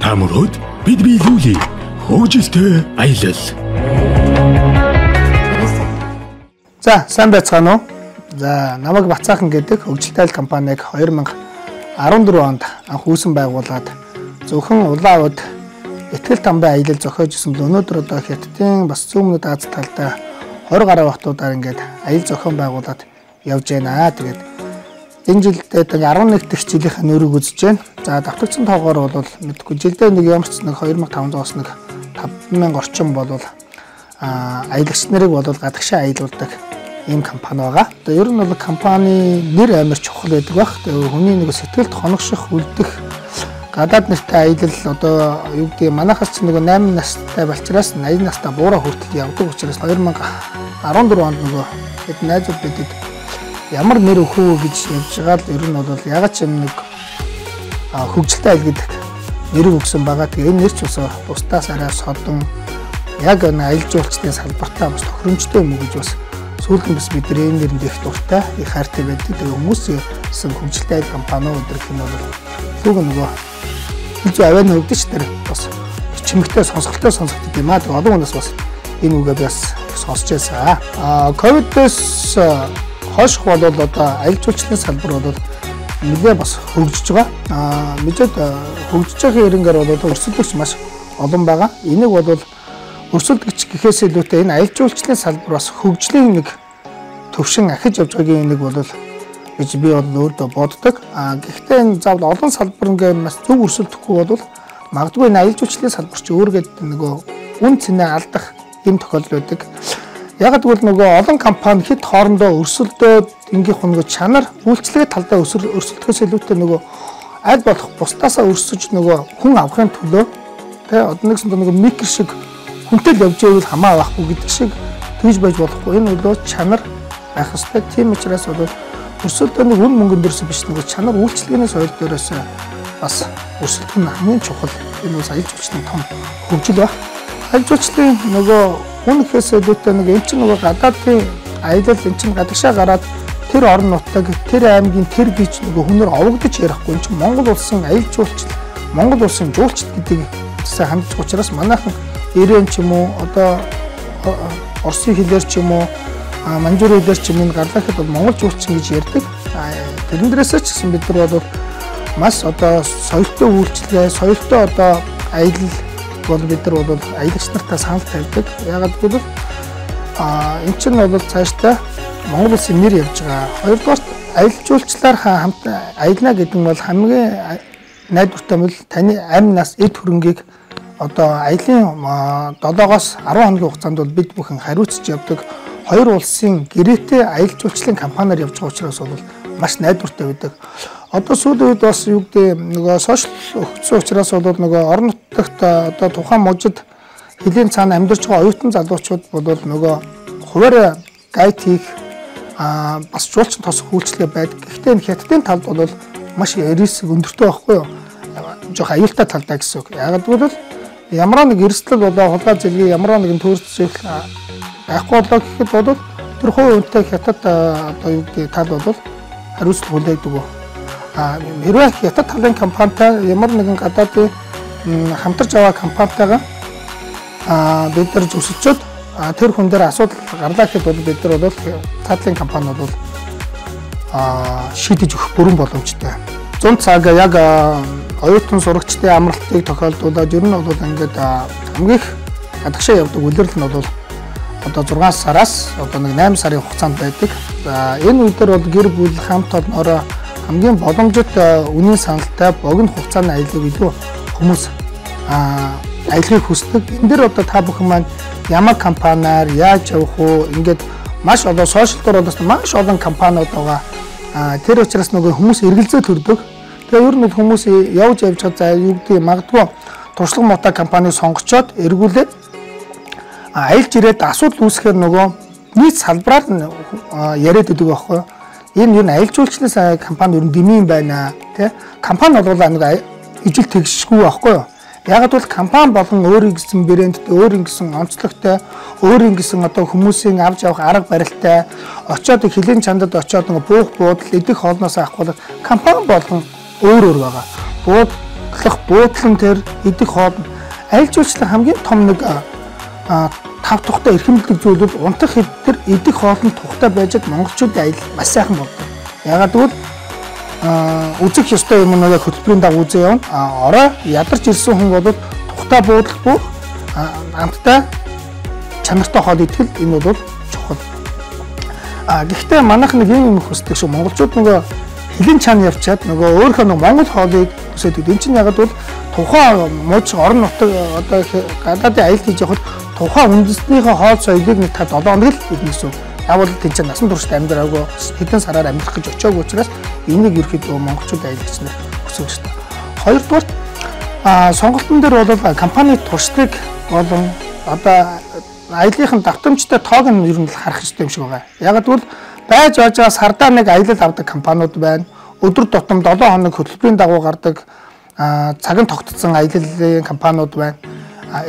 Хамрууд бид биелүүлээ. Хөгжилтэй аялал. За, сайн байцгаана уу? За, намайг Бацаахан гэдэг хөгжилтэй аялал компаниг 2014 онд анх үүсэн байгуулад зөвхөн улаавд итгэл тамбай аялал зохиож исэн бол өнөөдөр одоо Хятадын бас зүүн Аз талдаа 20 гаруй хотуудаар ингээд аялал зохион байгуулад явж байна. Тэгээд энэ жилдээ 11 дэх жилийнхээ нөрөг үзэж байна. За, давтагдсан тоогоор бол мэдгүй жилдээ нэг ямар ч нэг 2500-аас нэг 5000 орчим болвол аялагч нарыг болвол гадагшаа аялуулдаг ийм компани байгаа. Тэгээ ер нь бол компани нэр амар чухал байдаг баг. Тэгээ хүний нэг сэтгэлд хоногших үлдэх гадаад нэртэй аялал одоо юу гэдэг манайхаас ч нэг 8 настай болчраас 80 настай буураа хүртэл явдаг учраас 2014 онд нөгөө хэд найзууд бидэд ямар нэр өгөө гэж явж байгаа л ер нь бол ягаад ч юм нэг хөгжилтэй аялал гэдэг нэр өгсөн байгаа. Тэгээ энэ нэр ч бас бусдаас арай содон яг аялал жуулчдын салбартаа бас тохиромжтой юм уу гэж бас сүүлд нь бас бид энэ нэрэнд их дуртай их хайртай байдаг. Тэгээ хүмүүсийн хөгжилтэй аялал компани өдрөх нь бол зүг нөгөө хилж аваад нөгдөж тэр бас чимэгтэй сонсголтой сонсогддог юм аа. Тэгээ олон хүнээс бас энэ үгээ бас сонсч байсан. Ковидээс хойшх бол одоо аялал жуулчлалын салбар бол нэлээ бас хөгжиж байгаа. Мэдээд хөгжиж байгаа хэрэнгээр бол өрсөлдөгч маш олон байгаа. Энийг бол өрсөлдөгч гэхээс илүүтэй энэ аялал жуулчлалын салбар бас хөгжлийн нэг төвшин ахиж явж байгаагийн нэг бол гэж би бол өөртөө боддог. Гэхдээ энэ заавал олон салбар ингээд бас зөв өрсөлдөхгүй бол магадгүй энэ аялал жуулчлалын салбар чи өөргээд нөгөө үн цэнэ алдах юм тохиолдол байдаг. Яг гэвэл нөгөө олон компани хэд хоорондоо өрсөлдөөд ингээх нөгөө чанар үйлчлэгээ талдаа өрсөлдөхөөс илүүтэй нөгөө аль болох бусдаасаа өрсөж нөгөө хүн авахын төлөө тэ одоо нэгсэн нөгөө микро шиг хүнтэй л явж байвал хамаа авахгүй гэдэг шиг тэгж байж болохгүй. Энэ нөгөө чанар байх ёстой. Тийм учраас бол өрсөлдөө нэг үн мөнгөн дээрс биш нөгөө чанар үйлчлэгээний соёл дээрээс бас өрсөлдөх нь хамгийн чухал. Энэ бас аялал жуулчлалын том хөгжил ба. Аялал жуулчлалын нөгөө үнэхээс илүүтэй нэг эн чинь нөгөө гадаадын аялал эн чинь гадагшаа гараад тэр орон нутаг тэр аймгийн тэр гэж нөгөө хүнээр овогдож ярихгүй эн чинь Монгол улсын аялал жуулчлал Монгол улсын жуулчлал гэдэг хэсэг хандж учраас манайхан ирээн ч юм уу одоо Оросын хэлээр ч юм уу манжуур хэлээр ч юм гарлахад бол Монгол жуулчин гэж ярьдаг. Тэрэн дээрээс ч гэсэн бид нар бол маш одоо соёлтой үйлчлэгээ соёлтой одоо аялал бол бид нар бол аялагч нартай санал тавьдаг. Ягаад гэвэл эн чинь бол цаашдаа Монгол улсын нэр явж байгаа. Хоёрдугаар аялал жуулчлалаар хамт аялна гэдэг нь бол хамгийн найдвартай бол таны амь нас эд хөрөнгийг одоо аялын 7-оос 10 хоногийн хугацаанд бол бид бүхэн хариуцж явдаг. Хоёр улсын гэрээтэй аялал жуулчлалын компаниар явж байгаа учраас бол маш найдвартай байдаг. Одоо сүүлийн үед бас юу гэдэг нөгөө сошиал өгсөн учраас бол нөгөө орон нутагт одоо тухайн мужид хэлийн цаана амьдарч байгаа оюутан залуучууд бол нөгөө хуваарь гайд хийх бас жуулчин тосох үйлчлэгээ байдаг. Гэхдээ энэ Хятадын талд бол маш риск өндөртэй байхгүй юу? Жох аюултай талдаа гэсэн үг. Яг гэвэл ямар нэг эрсдэл болоо хулгай зэлгийн ямар нэгэн төрөлцөл байхгүй болоо гэхэд бол тэр хувь үнэтэй Хятад одоо юу гэдэг тал бол хариуцлага хүлээдэг. Хэрвээ Хятад талын компанитай ямар нэгэн гадаадын хамтарч аваа компанитайгаа бид нар зөвсөж тэр хүн дээр асуудал гарлаа гэхэд бол бид нар бол талын компани бол шийдэж өгөх бүрэн боломжтой. 100 цаг яг оюутан сурагчдын амралтыг тохиолдуулаад ер нь бол ингээд хамгийн их гадагшаа явдаг үлрэл нь бол одоо 6 сараас одоо нэг 8 сарын хугацаанд байдаг. За энэ үе дээр бол гэр бүл хамт олноороо хамгийн боломжит үнийн саналтай богино хугацааны аяллыг илүү хүмүүс аялахыг хүсдэг. Энэ дээр одоо та бүхэн маань ямар компаниар яаж явах уу ингээд маш одоо сошиал дээр бол маш олон компаниуд байгаа. Тэр учраас нөгөө хүмүүс эргэлзээ төрдөг. Тэгээ ер нь хүмүүс явж чад за юу гэдэг магадгүй туршлага мота компани сонгочоод эргүүлээд аялж ирээд асуудал үүсгэхээр нөгөө нийт салбараар яриад байдаг байхгүй юу? Энэ ер нь аялал жуулчлалын компани ер нь дэмий байна тий. Компани бол нэг ижил тэгшгүй байхгүй юу? Яг бол компани болон өөрийн гэсэн брэндтэй, өөрийн гэсэн онцлогтой, өөрийн гэсэн одоо хүмүүсийн авч явах арга барилтай очоод хилийн чандад очоод нэг буух буудал идэх хоолноос авахгүй компани болгон өөр байгаа. Бууд судлах, буудлан тэр идэх хоол аль жуулчлан хамгийн том нэг тав тухтай эрхэмлдэг зүйл бол унтах хэд тэр идэх хоолны тухтай байж монголчуудын аялал маш сайхан болдог. Ягаад гэвэл үзэх ёстой юм нэг хөтөлбөрийн дагуу үзээ явна. Орой ядарч ирсэн хүн бол тухтай буудал бүх амттай чанартай хоол идэх энэ бол чухал. Гэхдээ манайх нэг юм хүсдэг шүү. Монголчууд нөгөө хилэн чаана явчаад нөгөө өөрийнхөө нэг монгол хоолыг өсөдөг. Энэ чинь ягаад бол тухайн мууч орон нутаг одоо гадаадын аялал хийж явахад тухайн үндэснийхээ хоол соёлыг нэг 7 хоног л идэх гэсэн. Явал тэнцээ насан туршид амьдраагүй хэдэн сараар амьдрах гэж очиагүй учраас энийг ерөөхдөө монголчууд аялагч нар өсөж байна. Хоёрдугаар сонголтын дээр бол компани туршлагыг болон одоо аяллахын давтамжтай тоог нь ер нь харах хэрэгтэй юм шиг байгаа. Яг гэвэл байж байж сардаа нэг аялал авдаг компаниуд байна. Өдөр тутам 7 хоног хөтөлбөрийн дагуу гардаг цагийн тогтцсон аяллалын компаниуд байна.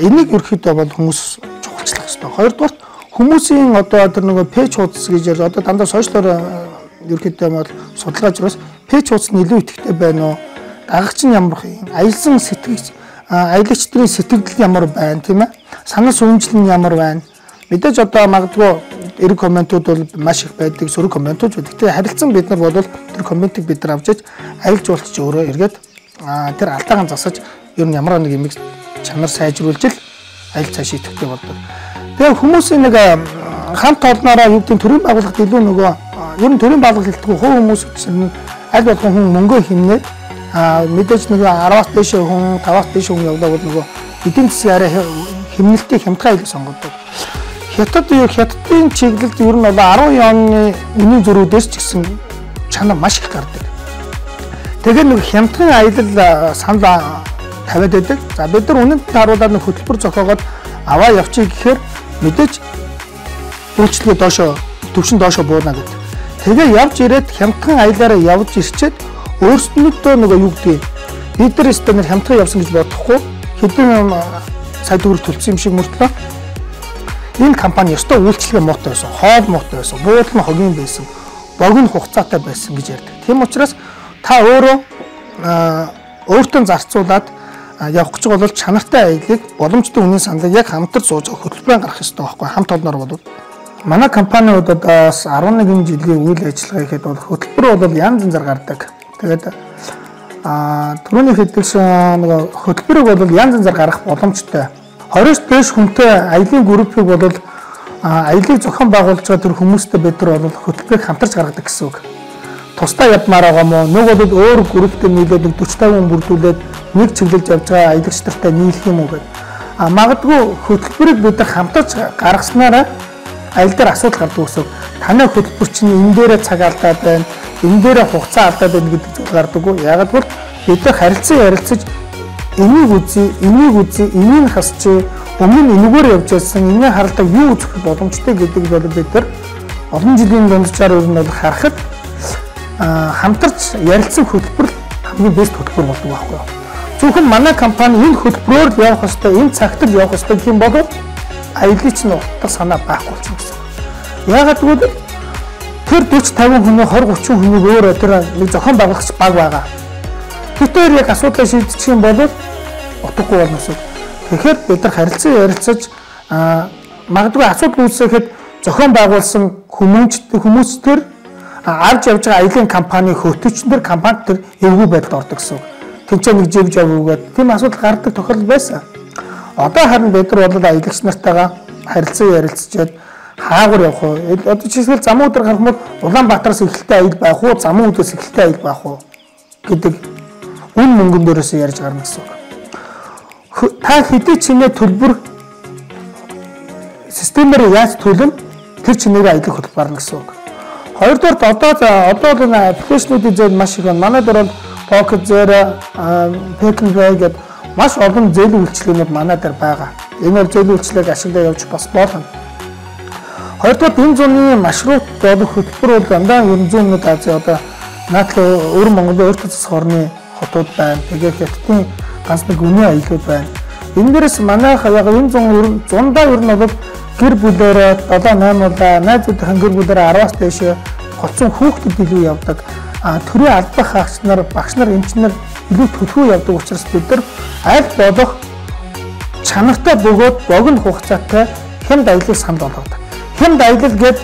Энийг ерөөхдөө бол хүмүүс чухалчлах хэрэгтэй. Хоёрдугаар хүмүүсийн одоо тэр нөгөө пэйж хуудас гэж ярил одоо дандаа сошиалоор ерөөхдөө бол судалгааж өрөөс пэйж хуудас нь илүү идэвхтэй байна уу? Дагагч нь ямар юм? Аялсан сэтгэгч аялагчдын сэтгэл ямар байна тийм ээ? Санал сүнжил нь ямар байна? Мэдээж одоо магадгүй эрг комментууд бол маш их байдаг, сөрөг комментууд байдаг. Гэхдээ харилцан бид нар бол тэр комментиг бид нар авч иж аялал жуулч өөрөө эргээд тэр алдаагаа засаж ер нь ямар нэг юм чанар сайжруулж л аялал цааш идэвхтэй болдог. Тэгээ хүмүүсийн нэг хамт олноороо юу гэдэг төрийн байгууллагт илүү нөгөө ер нь төрийн байгууллага хэлдэг хувь хүмүүс чинь аль болгон хүн мөнгө хэмнээд мэдээж нөгөө 10-аас дээш хүн 5-аас дээш хүн явдаг бол нөгөө эдийн засгийн арай хэмнэлтийг хямдхан илүү сонгодог. Хятадын чиглэлд ер нь бол 10 оны үнийн зөрүүдээс ч гэсэн чанар маш их гардаг. Тэгээ нэг хямдхан аялал санал тавиад байдаг. За бид нар үнэнд харуулаад нэг хөтөлбөр зохиогоод аваа явчих гэхээр мэдээж үйлчлэгээ төвшин доошо буурна гэдэг. Тэгээ явж ирээд хямдхан аялаараа явж ирчээд өөрсдөө нөгөө юу гэдгийг бид нар стандарт хямдхан явсан гэж бодохгүй хэдэн сая төгрөг төлсөн юм шиг мөртлөө энэ компани ёстой үйлчлэгээ муутай байсан, хоол муутай байсан, буудал нь хогийн байсан, богино хугацаатай байсан гэж ярьдаг. Тийм учраас та өөртөө зарцуулаад явах гэж бол чанартай аяллыг боломжтой үнийн саналыг яг хамтар сууж хөтөлбөрөөр гаргах ёстой байхгүй хамт олноор бол манай компаниудад 11 жилийн үйл ажиллагаа хийхэд бол хөтөлбөр бол янз янзаар гардаг. Тэгээд түрүүний хэлсэн нэг хөтөлбөрийг бол янз янзаар гаргах боломжтой. 20-с дээш хүнтэй аялын группийг бол аялыг зохион байгуулж байгаа тэр хүмүүстэй бид нар бол хөтөлбөрийг хамтарч гаргадаг гэсэн үг. Тусдаа явмаар байгаа мó нэг бол өөр групптэй нийлээд 40-50 хүн бүрдүүлээд нэг чиглэлд явж байгаа аялагч нартай нийлэх юм уу гэдэг. Магадгүй хөтөлбөрийг бид нар хамтарч гаргаснараа аялал дээр асуудал гардаг гэсэн. Танай хөтөлбөр чинь энэ дээрээ цаг алдаад байна, энэ дээрээ хугацаа алдаад байна гэдэг зүйл гардаг. Ягаад гэвэл бид нар харилцаж энийг үзье, энийг хасчи, өмнө нь энэгээр явж байсан, энэний харалтаа юу үзэх боломжтой гэдэг бол бид нар олон жилийн дунджаар ер нь бол харахад хамтарч ярилцсан хөтөлбөр хамгийн бэст хөтөлбөр болдог байхгүй юу. Зөвхөн манай компани энэ хөтөлбөрөөр явах ёстой, энэ цагт л явах ёстой гэх юм бол аялагч нь утга санаа байхгүй болчихно гэсэн. Яагаад гэвэл тэр 40-50 хүний 20-30 хүнийг өөрөө тэр нэг зохион байгуулагч баг байгаа. Тэр яг асуудлаа шийдчих юм бол утгагүй болно гэсэн. Тэгэхээр бид нар ярилцаж магадгүй асуудал үүсэхэд зохион байгуулсан хүмүүс төр авч явж байгаа аялын компани хөтөлчнөр компанид төр эвгүй байдалд ордог гэсэн. Тэнцээ нэг жив жавгүйгээд тийм асуудал гардаг тохиолдол байсан. Одоо харин бид нар бол аялагч нартайгаа ярилцчихэд хаагур явах уу? Одоо жишээлбэл замун өдөр гарах бол Улаанбаатараас эхэлтэй аялал байх уу, замун өдөөс эхэлтэй аялал байх уу гэдэг үн мөнгөн дээрээс ярьж гарна гэсэн үг. Та хэдий чинээ төлбөр системээр яаж төлөн тэр чинээр аялал хөтөлбөр гарна гэсэн үг. Хоёрдугаар одоо л аппликейшнуудын зээл маш их байна. Манай дээр бол Pocket Zero, Paypal гэдэг маш олон зээлийн үйлчилгээнүүд манай дээр байгаа. Энэ зээлийн үйлчилгээг ашиглаж явж бас болно. Хоёрдугаар энэ зууны маршрут болох хөтөлбөр бол дандаа ерөн зүүн өмнөд Ази одоо наадлаа өвөр Монголын ойр тусгай хорны хотууд байна. Тэгээд хятадын ганц нэг үнийн аялууд байна. Энэ дээрээс манайх яг энэ зундаа ер нь бол гэр бүлээрээ 7-8 удаа найзуудын гэр бүлээрээ 10-аас дээш голцон хүүхдэд илүү явдаг. Төрийн албах хаагч нар, багш нар, эмч нар илүү төлхөө явдаг учраас бид нар аль болох чанартай бөгөөд богино хугацаатай хямд аялал санд болгодог. Хямд аялал гээд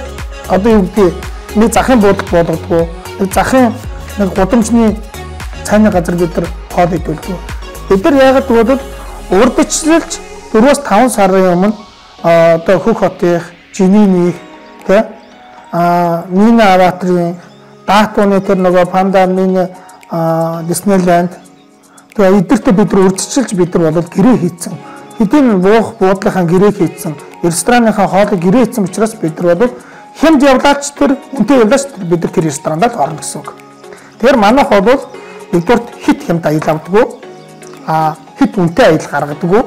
одоо юу гэдэг нэг захын буудал болгодгоо, нэг захын нэг гудамжны цайны газар бид нар хоол идүүлдэг. Бид нар яагаад гэвэл урдчлалж 4-5 сарын өмнө одоо Хөх хотын Жининийх тэ Мина аватрын Даатууны тэр нөгөө Пандамын Диснейленд тэгээ эдгэртээ бид нар урдчилж бид нар бол гэрээ хийцэн. Хэдийн буух буудлынхаа гэрээ хийцэн, ресторанынхаа хоолыг гэрээ хийцэн учраас бид нар бол хямд явлаач тэр үнэтэй явлаач бид нар тэр ресторанд л орно гэсэн үг. Тэгэхээр манайх бол нэгдүгээр хит хямд аялал авдаг. Хит үнэтэй аялал гаргадаг.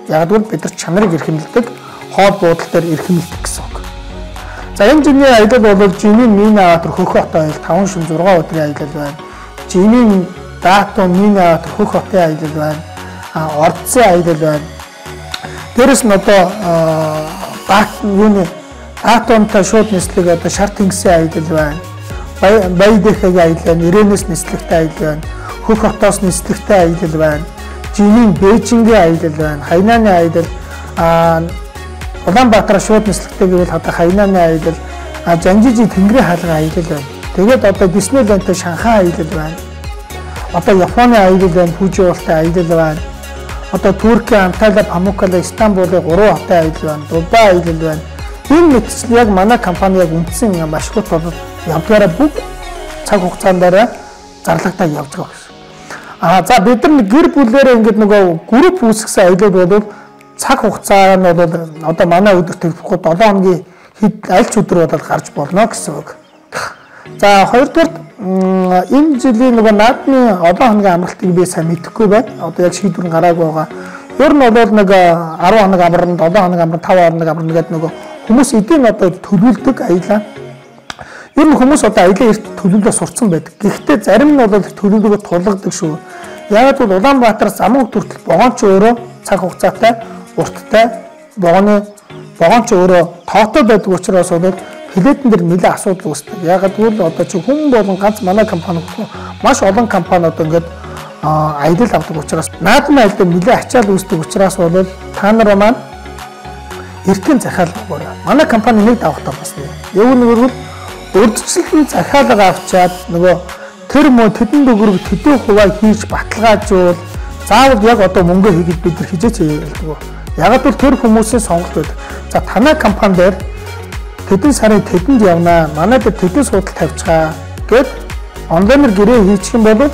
Яг л бид нар чанарыг эрхэмлдэг, хоол буудал дээр эрхэмлдэг гэсэн үг. За энэ жилийн аялал бол Жинин Мина Аватар Хөх хотын аялал 5 шөнө 6 өдрийн аялал байна. Жинин Даатун Мина Аватар Хөх хотын аялал байна. Ордсын аялал байна. Дээрээс нь одоо Даатунтай шууд нислэг одоо шар тэнгисийн аялал байна. Баядэхэгийн аялал байна. Ирэнэс нислэгтэй аялал байна. Хөх хотоос нислэгтэй аялал байна. Жинин Бээжингийн аялал байна. Хайнаны аялал Улаанбаатар шууд нислэгтэй гэвэл одоо Хайнаны аялал, Жанжижи Тэнгэрийн хаалгын аялал байна. Тэгээд одоо Диснейленд Шанхай аялал байна. Одоо Японы аялал байна, Фужи уултай аялал байна. Одоо Туркийн Анталия, Памуккала, Истанбулын 3 хотын аялал байна. Дубай аялал байна. Энэ мэтчил яг манай компани яг үндсэн маршрут бол явдгаараа бүх цаг хугацаанд зарлагдаад явж байгаа гэсэн. За бид нар гэр бүлээрээ ингээд нөгөө групп үүсгэсэн аялал бол цаг хугацаа нь бол одоо манай өдөр төлөвлөхгүй 7 хоногийн аль ч өдөр бол гарч болно гэсэн үг. За хоёрдугаар энэ жилийн нөгөө наадмын олон хоногийн амралтыг би сайн мэдэхгүй байна. Одоо яг шийдвэр гараагүй байгаа. Ер нь бол нэг 10 хоног амарна, 7 хоног амарна, 5 хоног амарна гэдэг нөгөө хүмүүс эдийн одоо төлөвлөдөг аялаа. Ер нь хүмүүс одоо аялаа эрт төлөвлөлөө сурцсан байдаг. Гэхдээ зарим нь бол төлөвлөгөө тулгадаг шүү. Яг бол Улаанбаатараас Аман хүртэл богоон ч өөрөө цаг хугацаатай урттай богоон ч өөрөө тоотой байдаг учраас бол плетэн дээр нэлээд асуудал үүсдэг. Яг гэвэл одоо чи хүн болон ганц манай компани маш олон компаниуд ингээд аялал авдаг учраас наадмын аялал нэлээд ачаал үүсдэг учраас бол та нар маань эртний захиалга өгөөрэй. Манай компани нэг давхтар басна. Яг нэг урдчлалын захиалга авчаад нөгөө тэр мөн тэдэн төгрөг тэдэн хуваа хийж баталгаажуул заавал яг одоо мөнгө хийгээд бид нар хижээч хэлдэг. Яг л тэр хүмүүсийн сонголт байдаг. За танай компани дээр тэдэн сарын тэдэнд явнаа. Манай дээр тэдэн суудал тавьчихаа гэд онлайнаар гэрээ хийчих юм бол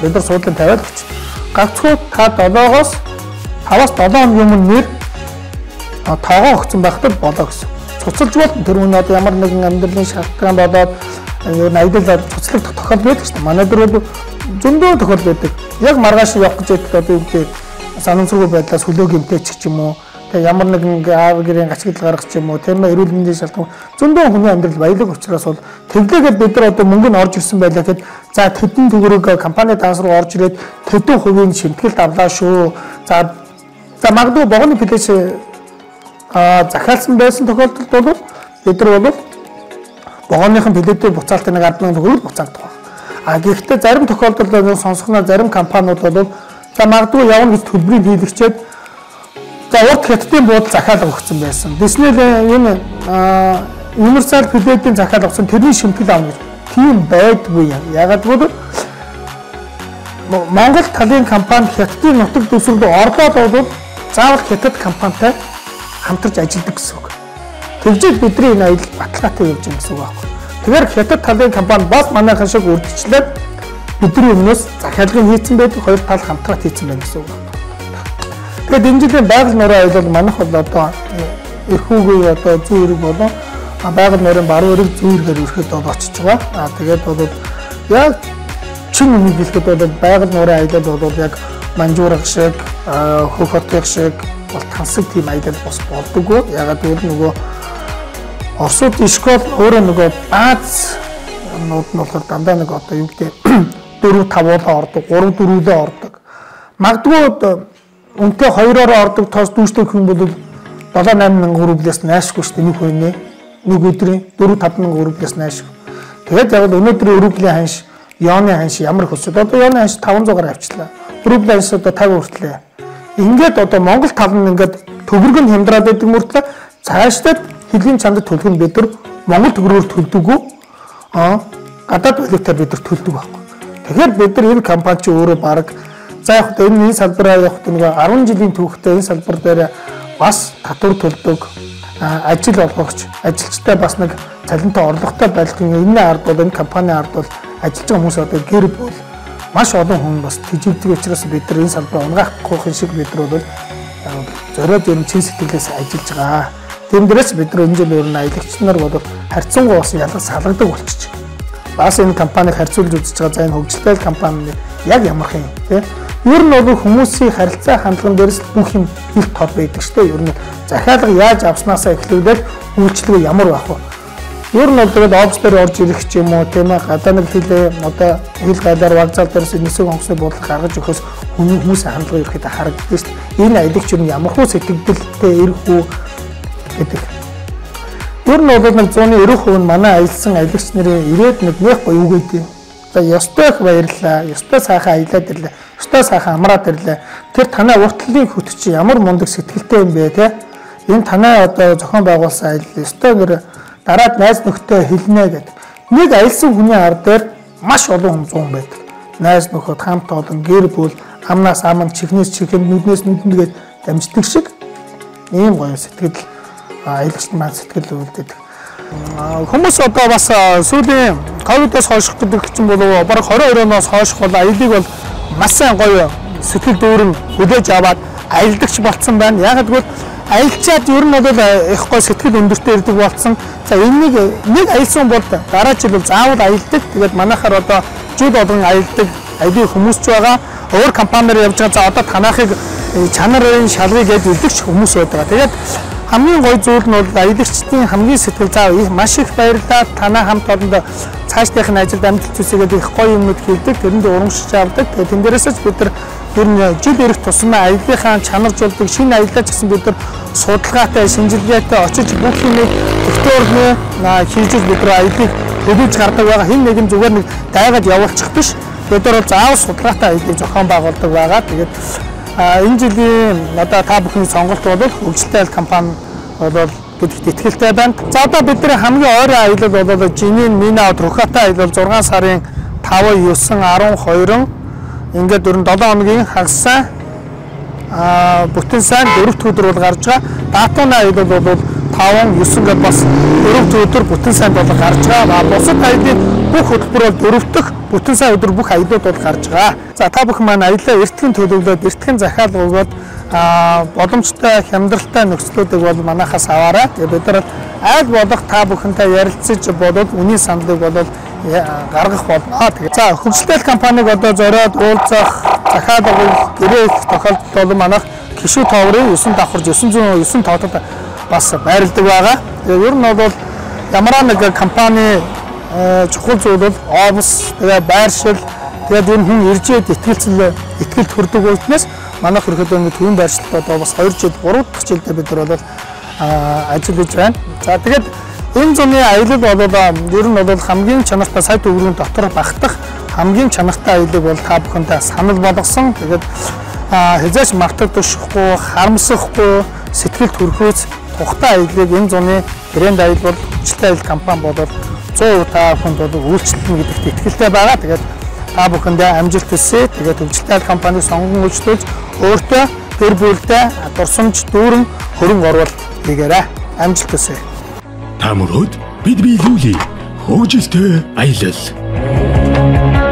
бид нар суудлын тавиад өгч. Гагцхүү та 7-оос 5-аас 7 хоногийн өмнө нэр тоогоо өгсөн байхад болоо гэсэн. Цуцалж бол тэр үнэ одоо ямар нэгэн амьдралын шалтгаан болоод юу аялал цуцлагдах тохиолдол байдаг шүү дээ. Манай дээр бол зөндөө тохиолдол байдаг. Яг маргааш явах гэж байдаг одоо юу гэдэг санамсаргүй байдлаас хөлөө гэмтээчих юм уу. Тэгээ ямар нэгэн аав гэрийн гачигдал гаргах юм уу. Тэр нь эрүүл мэндийн шалтгаан зөндөө хүний амьдрал баялаг учраас бол тэглээгээд бид нар одоо мөнгө нь орж ирсэн байлаа гэхэд за тэдэн төгрөг компани данс руу орж ирээд тэдэн хувийн шимтгэлд авлаа шүү. За магадгүй богоны плэш захиалсан байсан тохиолдолд бол бид нар бол богоныхон плэдээ буцаалтын 10,000 төгрөг буцаагдах байна. Гэхдээ зарим тохиолдолд сонсохноо зарим компаниуд бол за магадгүй явна гэж төлбөрийг хийлгчээд за урт хятадын буудал захиалга өгсөн байсан. Диснейленд энэ универсал плэдийн захиалга өгсөн тэрний шимтгэл авна гэж тийм байдгүй юм. Ягаад гэвэл Монгол талын компани хятадын нутаг дэвсгэр рүү орлоод бол заавал хятад компанитай хамтарч ажилладаг гэсэн үг. Тэгжээд бидний энэ аялал баталгаатай явж байгаа гэсэн үг аахгүй. Тэгэхээр хятад талын компани бас манайхан шиг үргэлжлээд бидний өмнөөс захиалгыг хийцэн байдаг, хоёр тал хамтраад хийцэн байна гэсэн үг. Тэгээд энэ жилийн байгаль нуурын аялал манайх бол одоо эрхүүгийн одоо зүүн эрэг болон байгаль нуурын баруун эрэг зүүн эргээр өрхөд бол очиж байгаа. Тэгээд бол яг чин өмнө хэлэхэд бол байгаль нуурын аялал бол яг Манжуурах шиг, Хөх хотын шиг бол тансаг тийм аялал бос болдоггүй. Ягаад гэвэл нөгөө Оросууд школ өөрөө нөгөө бааз нууд нь болохоор дандаа нэг одоо юу гэдэг 4-5-уулаа ордог, 3-4-лөө ордог. Магадгүй үнэтэй 2-ороо ордог тоос дүүштэй хүн бол 7-8 мянган рублиас наашгүй шүү дээ нэг хүнээ. Нэг өдрийн 4-5 мянган рублиас наашгүй. Тэгээд яг өнөөдрийн рублийн ханш Яоны ханш ямар их өсөд. Одоо Яоны ханш 500-аар авчлаа. Рубль ханш одоо 50 хүртлээ. Ингээд одоо Монгол тал нь ингээд төгрөг нь хямдраад байдаг мөртлөө цаашдаа хэдийн чамд төлөх нь бид нар Монгол төгрөгөөр төлдөггүй. Гадаад валютаар бид нар төлдөг байхгүй. Тэгэхээр бид нар энэ компани чи өөрөө баг за яг энэ салбараа яг нэг 10 жилийн түүхтэй энэ салбар дээр бас татвар төлдөг ажил олгогч ажилчтай бас нэг цалинтай орлоготой байх энэ ард бол энэ компани ард бол ажиллаж байгаа хүмүүс одоо гэр бүл маш олон хүн бас тэжээлдэг учраас бид нар энэ салбараа унгахгүй шиг бид нар бол зориод юм чин сэтгэлээс ажиллаж байгаа. Тэрнээс бид нар энэ жил өөр нь аялагч нар бол харьцангуй бас ялгаж салгадаг болчих. Бас энэ компаниг харьцуулж үзэж байгаа за энэ хөгжилтэй компани яг ямар юм тий. Ер нь бол хүмүүсийн харилцаа хандлага дээрс бүх юм их тод байдаг шүү дээ. Ер нь захиалга яаж авснаасаа эхлүүлээд үйлчлэгээ ямар байх вэ? Ер нь бол тэгээд офс дээр орж ирэх ч юм уу тийм ээ гадаа нэг хилээ одоо хил гайлаар вокзал дээрс нисэг онгоцны буудлыг гаргаж өгөхөөс хүмүүсийн хандлага ерөөхдөө харагддаг шүү дээ. Энэ аялагч юм ямар хөө сэтгэлдэлтэй ирэх үү гэдэг. Ер нь бол нэг 190% нь манай аялсан аялагч нарын ирээд нэг гоё юу гэдэг. За ёстой их баярлаа. Ёстой сайхан аялаад ирлээ. Ёстой сайхан амраад ирлээ. Тэр танай уртлын хөт чи ямар мундаг сэтгэлтэй юм бэ те? Энэ танай одоо зохион байгуулсан аялал ёстой нэр дараад найз нөхдөд хэлнэ гэдэг. Нэг аялсан хүний ард дээр маш олон хүн байдаг. Найз нөхөд хамт олон гэр бүл амнаас аман чихнээс чихэн нүднээс нүдэнд дамждаг шиг ийм гоё сэтгэл аялагч маань сэтгэл үйлддэг. Хүмүүс одоо бас сүүлийн ковидоос хойш гэдэг чинь болов бараг 22 оноос хойш бол аялыг бол маш сайн гоё сэтгэл дүүрэн хүлээж аваад аялдагч болцсон байна. Яг гэвэл аялчаад ер нь бол их гоё сэтгэл өндөртэй ирдэг болцсон. За энийг нэг аялсан бол дараа жил бол заавал аялдаг. Тэгээд манайхаар одоо жил болгон аялдаг аялын хүмүүс ч байгаа. Өөр компаниар явж байгаа. За одоо танахыг чанарын шалгыг гээд үлдэгч хүмүүс байдаг. Тэгээд хамгийн гоё зүйл нь бол аялагчдын хамгийн сэтгэл зав маш их баярлалаа. Танай хамт олонд цаашдынх нь ажилд амжилт хүсгээд их гоё юмнууд хийдэг. Тэрэнд урамшиж авдаг. Тэгээд тэн дээрээс бид нар ер нь жил ирэх тусмаа аяллахаа чанаржуулдаг шинэ аяллаач гэсэн бид нар судалгаатай, шинжилгээтэй очиж бүх юмыг докторны хийж бид нар аяллыг хөдөлж гардаг байгаа. Хэн нэгэн зүгээр нэг дайгаад явуулчих биш. Бид нар бол заавал судалгаатай аяллыг зохион байгуулдаг байгаа. Тэгээд энэ жилийн одоо та бүхний сонголт бол хөгжилтэй компани бол гэдэгт итгэлтэй байна. За одоо бидний хамгийн ойрын аялал бол Жинийн Мина Трухатай аялал 6 сарын 5, 9, 12 ингээд 7 хоногийн хагас бүтэн сайн 4 өдөр бол гарч байгаа. Датууны аялал бол 5, 9 гээд бас 4 өдөр бүтэн сайн бол гарч байгаа. Бусад аяллын бүх хөтөлбөр бол 4 дахь бүтэн сайн өдөр бүх аяллууд бол гарч байгаа. За та бүхэн маань аяллаа эртхэн төлөвлөөд эртхэн захиалга өгөөд боломжтой хямдралтай нөхцлүүдийг бол манайхаас аваарай. Тэгээд бид нар аль болох та бүхэнтэй ярилцаж болоод үнийн саналыг бол гаргах болно. Тэгээд за хөгжилтэй компаниг одоо зориод уулзах захиалга өгөх гэрээ тохиолдолд бол манайх Кишүү товрын 9 давхар 909 тоотод бас байрладаг байгаа. Тэгээд ер нь бол ямар нэг компани чухал зүйл бол офс тэгээ байршил тэгээд энэ хүн иржээд итгэлд хүрдэг учраас манайх ерөөдөө нэг төвийн байршилд одоо бас 2 жил 3 дахь жилдээ бид нар бол ажиллаж байна. За тэгээд энэ зуны аялал бол ер нь бол хамгийн чанартай сая төгрөгийн дотор багтах хамгийн чанартай аялал бол та бүхэндээ санал болгосон. Тэгээд хязгаарч мартагдахгүй, харамсахгүй, сэтгэлд хүрхөөс тухтай аяллыг энэ зуны брэнд аялал бол хөгжилтэй аялал компани болоод 100% та бүхэнд бол үйлчлэлнэ гэдэгт итгэлтэй байгаа. Тэгээд та бүхэндээ амжилт хүсье. Тэгээд хөгжилтэй аялал компаниг сонгон үйлчлүүлж өөртөө гэр бүлдээ дурсамж дүүрэн хөрөнгө оруулалт хийгээрэй. Амжилт хүсье. Та мөрөөд бид биелүүлээ хөгжилтэй аялал.